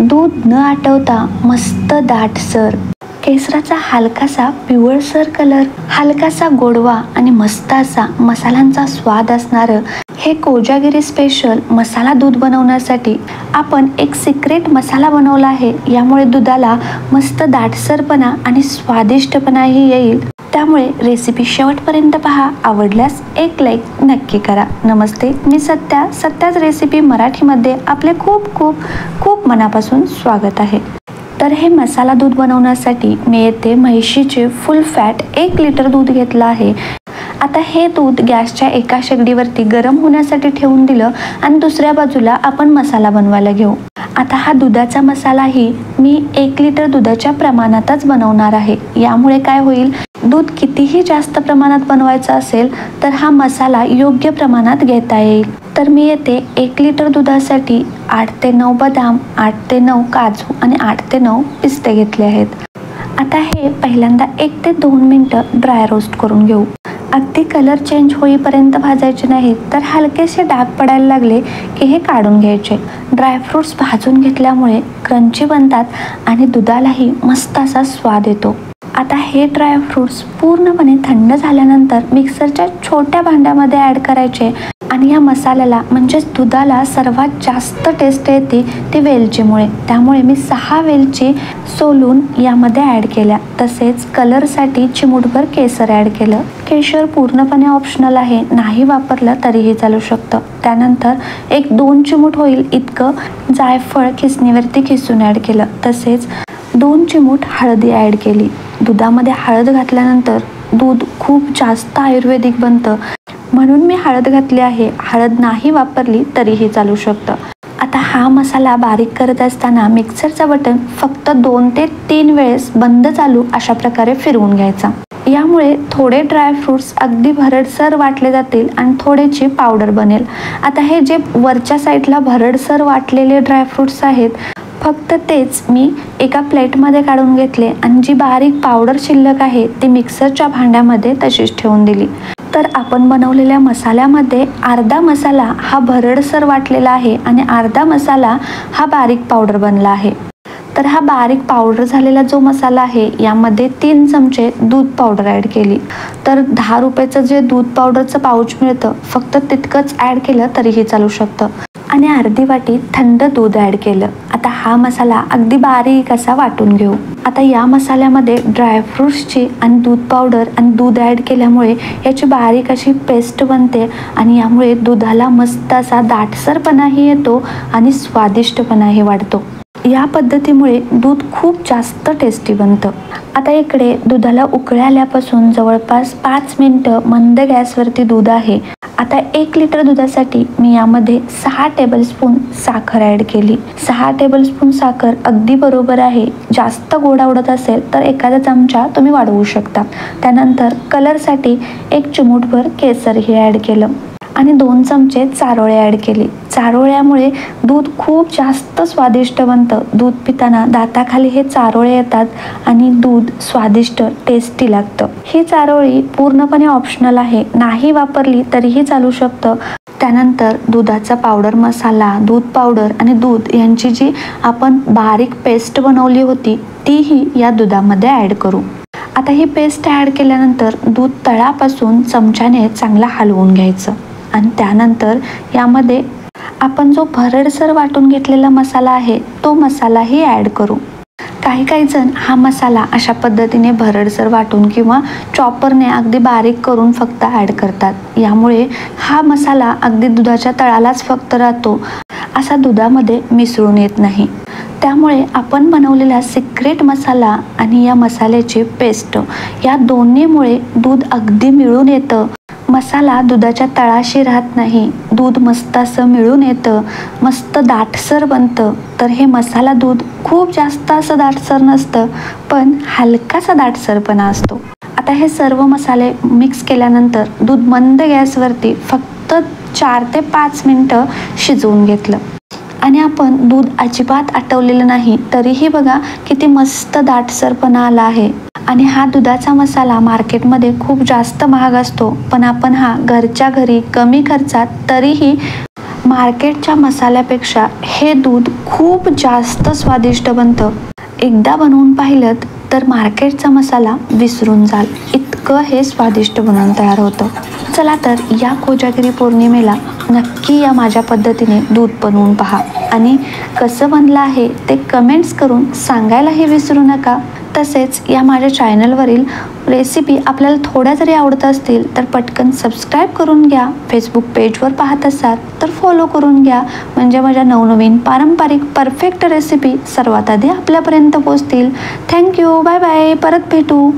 दूध न आटवता मस्त दाटसर, केसराचा हलकासा पिवळसर कलर, हलकासा गोडवा आणि मस्त असा मसाल्यांचा स्वाद असणारं हे कोजागिरी स्पेशल मसाला दूध बनवण्यासाठी आपण एक सिक्रेट मसाला बनवला आहे. यामुळे दुधाला मस्त दाटसरपणा आणि स्वादिष्टपणाही येईल. त्यामुळे रेसिपी शेवटपर्यंत पहा. आवडल्यास एक लाईक नक्की करा. नमस्ते, मी सत्याच रेसिपी मराठीमध्ये आपले खूप खूप खूप मनापासून स्वागत आहे. तर हे मसाला दूध बनवण्यासाठी मी येथे म्हैशीचे फुल फॅट 1 लिटर दूध घेतलं आहे. आता हे दूध गॅसच्या एका शेगडीवरती गरम होण्यासाठी ठेवून दिलं आणि दुसऱ्या बाजूला आपण मसाला बनवायला घेऊ. आता हा दुधाचा मसालाही मी 1 लिटर दुधाच्या प्रमाणातच बनवणार आहे. यामुळे काय होईल, दूध कितीही जास्त प्रमाणात बनवायचं असेल तर हा मसाला योग्य प्रमाणात घेता येईल. तर मी येथे 1 लिटर दुधासाठी 8 ते 9 बदाम, 8 ते 9 काजू आणि 8 ते 9 पिस्ते घेतले आहेत. आता हे पहिल्यांदा 1 ते 2 मिनिटं ड्राय रोस्ट करून घेऊ. अगदी कलर चेंज होईपर्यंत भाजायचे नाहीत, तर हलकेसे डाग पडायला लागले की हे काढून घ्यायचे. ड्रायफ्रूट्स भाजून घेतल्यामुळे क्रंची बनतात आणि दुधालाही मस्त असा स्वाद येतो. आता हे ड्रायफ्रूट्स पूर्णपणे थंड झाल्यानंतर मिक्सरच्या छोट्या भांड्यामध्ये ॲड करायचे आणि या मसाल्याला म्हणजेच दुधाला सर्वात जास्त टेस्ट येते ती वेलचीमुळे. त्यामुळे मी 6 वेलची सोलून यामध्ये ॲड केल्या. तसेच कलरसाठी चिमूटभर केसर ॲड केलं. केशर पूर्णपणे ऑप्शनल आहे, नाही वापरलं तरीही चालू शकतं. त्यानंतर 1-2 चिमूट होईल इतकं जायफळ खिसणीवरती खिसून ॲड केलं. तसेच 2 चिमूट हळदी ॲड केली. दुधामध्ये हळद घातल्यानंतर दूध खूप जास्त आयुर्वेदिक बनतं, म्हणून मी हळद घातली आहे. हळद नाही वापरली तरीही चालू शकतं. आता हा मसाला बारीक करत असताना मिक्सरचा बटन फक्त 2 ते 3 वेळेस बंद चालू अशा प्रकारे फिरवून घ्यायचा. यामुळे थोडे ड्रायफ्रूट्स अगदी भरडसर वाटले जातील आणि थोड्याची पावडर बनेल. आता हे जे वरच्या साईडला भरडसर वाटलेले ड्रायफ्रूट्स आहेत, फक्त तेच मी एका प्लेटमध्ये काढून घेतले आणि जी बारीक पावडर शिल्लक आहे ती मिक्सरच्या भांड्यामध्ये तशीच ठेवून दिली. तर आपण बनवलेल्या मसाल्यामध्ये अर्धा मसाला हा भरडसर वाटलेला आहे आणि अर्धा मसाला हा बारीक पावडर बनला आहे. तर हा बारीक पावडर झालेला जो मसाला आहे यामध्ये 3 चमचे दूध पावडर ॲड केली. तर 10 रुपयाचं जे दूध पावडरचं पाऊच मिळतं फक्त तितकंच ॲड केलं तरीही चालू शकतं. आणि अर्धी वाटी थंड दूध ॲड केलं. आता हा मसाला अगदी बारीक असा वाटून घेऊ. आता या मसाल्यामध्ये ड्रायफ्रूट्सची आणि दूध पावडर आणि दूध ॲड केल्यामुळे याची बारीक अशी पेस्ट बनते आणि यामुळे दुधाला मस्त असा दाटसरपणाही येतो आणि स्वादिष्टपणाही वाढतो. या पद्धतीमुळे दूध खूप जास्त टेस्टी बनतं. आता इकडे दुधाला उकळी आल्यापासून जवळपास 5 मिनिटं मंद गॅसवरती दूध आहे. आता 1 लिटर दुधासाठी मी यामध्ये 6 टेबलस्पून साखर ॲड केली. 6 टेबलस्पून साखर अगदी बरोबर आहे. जास्त गोड आवडत असेल तर एखादा चमचा तुम्ही वाढवू शकता. त्यानंतर कलरसाठी 1 चिमूटभर केसरही ॲड केलं आणि 2 चमचे चारोळे ॲड केले. चारोळ्यामुळे दूध खूप जास्त स्वादिष्ट बनतं. दूध पिताना दाताखाली हे चारोळे येतात आणि दूध स्वादिष्ट टेस्टी लागतं. ही चारोळी पूर्णपणे ऑप्शनल आहे, नाही वापरली तरीही चालू शकतं. त्यानंतर दुधाचा पावडर मसाला, दूध पावडर आणि दूध यांची जी आपण बारीक पेस्ट बनवली होती तीही या दुधामध्ये ॲड करू. आता ही पेस्ट ॲड केल्यानंतर दूध तळापासून चमच्याने चांगला हलवून घ्यायचं आणि त्यानंतर यामध्ये आपण जो भरडसर वाटून घेतलेला मसाला आहे तो मसालाही ॲड करू. काही जण हा मसाला अशा पद्धतीने भरडसर वाटून किंवा चॉपरने अगदी बारीक करून फक्त ॲड करतात. यामुळे हा मसाला अगदी दुधाच्या तळालाच फक्त राहतो, असा दुधामध्ये मिसळून येत नाही. त्यामुळे आपण बनवलेला सिक्रेट मसाला आणि या मसाल्याची पेस्ट या दोन्हीमुळे दूध अगदी मिळून येतं. मसाला दुधाच्या तळाशी राहत नाही, दूध मस्त असं मिळून येतं, मस्त दाटसर बनतं. तर हे मसाला दूध खूप जास्त असं दाटसर नसतं, पण हलकासा दाटसरपणा असतो. आता हे सर्व मसाले मिक्स केल्यानंतर दूध मंद गॅसवरती फक्त 4 ते 5 मिनिटं शिजवून घेतलं आणि आपण दूध अजिबात आटवलेलं नाही, तरीही बघा किती मस्त दाटसरपणा आला आहे. आणि हा दुधाचा मसाला मार्केटमध्ये खूप जास्त महाग असतो, पण आपण हा घरच्या घरी कमी खर्चात तरीही मार्केटच्या मसाल्यापेक्षा हे दूध खूप जास्त स्वादिष्ट बनतं. एकदा बनवून पाहिलं तर मार्केटचा मसाला विसरून जाल, इतकं हे स्वादिष्ट बनवून तयार होतं. चला तर या कोजागिरी पौर्णिमेला नक्की या माझ्या पद्धतीने दूध बनवून पहा आणि कसं बनलं आहे ते कमेंट्स करून सांगायलाही विसरू नका. तसेच या माझ्या चॅनलवरील रेसिपी आपल्याला थोड्या जरी आवडत असतील तर पटकन सबस्क्राईब करून घ्या. फेसबुक पेजवर पाहत असाल तर फॉलो करून घ्या, म्हणजे माझ्या नवनवीन पारंपरिक परफेक्ट रेसिपी सर्वात आधी आपल्यापर्यंत पोहोचतील. थँक्यू, बाय बाय, परत भेटू.